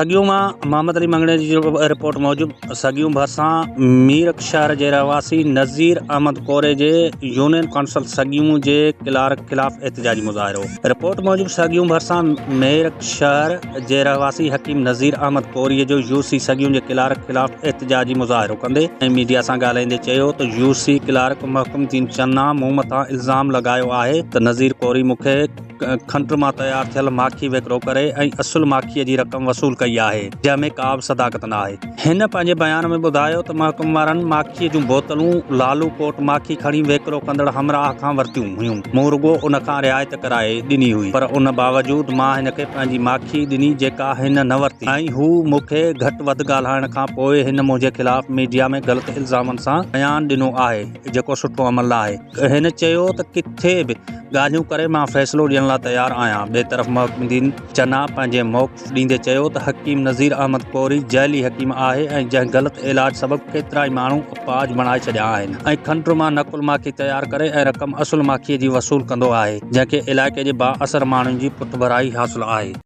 सॻियूं मां मोहम्मद अली मंगणे जी रिपोर्ट मूजिबि सॻियूं भरिसां मीरठ शहर जे रहवासी नज़ीर अहमद कोरे जे यूनियन काउंसिल सॻियूं जे क्लार्क ख़िलाफ़ एहतिजाजी मुज़ाहिरो। रिपोर्ट मूजिबि सॻियूं भरिसां मीरठ शहर जे रहवासी हकीम नज़ीर अहमद कोरीअ जो यूसी सॻियूं जे क्लार्क ख़िलाफ़ एहतिजाजी मुज़ाहिरो कंदे ऐं मीडिया सां ॻाल्हाईंदे चयो त यूसी क्लार्क महकमदीन चन्ना मूं मथां इल्ज़ाम लॻायो आहे त नज़ीर कोरी मूंखे खंड मां तयारु थियल माखी विकिरो करे ऐं असुल माखीअ जी रक़म वसूल कई आहे, जंहिंमें का बि सदाकत न आहे। हिन पंहिंजे बयान में ॿुधायो त महकम वारनि माखीअ जूं बोतलूं लालू कोट माखी खणी विकिरो कंदड़ हमराह खां वरितियूं हुयूं। मूं रुॻो उन खां रिआयत कराए ॾिनी हुई, पर उन बावजूदि मां हिन खे पंहिंजी माखी ॾिनी जेका हिन न वरिती ऐं हू मूंखे घटि वधि ॻाल्हाइण खां पोइ हिन मुंहिंजे ख़िलाफ़ मीडिया में ग़लति इल्ज़ामनि सां बयानु ॾिनो आहे, जेको सुठो अमल न आहे। हिन चयो त किथे बि ॻाल्हियूं करे मां फ़ैसिलो ॾियण लाइ तयारु आहियां। ॿिए तरफ़ महकमदीन चन्ना पंहिंजे मौक़िफ़ ॾींदे चयो त हकीम नज़ीर अहमद कोरी जैली हकीम आहे ऐं जंहिं ग़लति इलाज सबबि केतिरा ई माण्हू अपाज बणाए छॾिया आहिनि ऐं खंड मां नकुल माखी तयारु करे ऐं रक़म असुल माखीअ जी वसूल कंदो आहे, जंहिंखे इलाइक़े जे बाअसर माण्हुनि जी पुठभराई हासिलु आहे।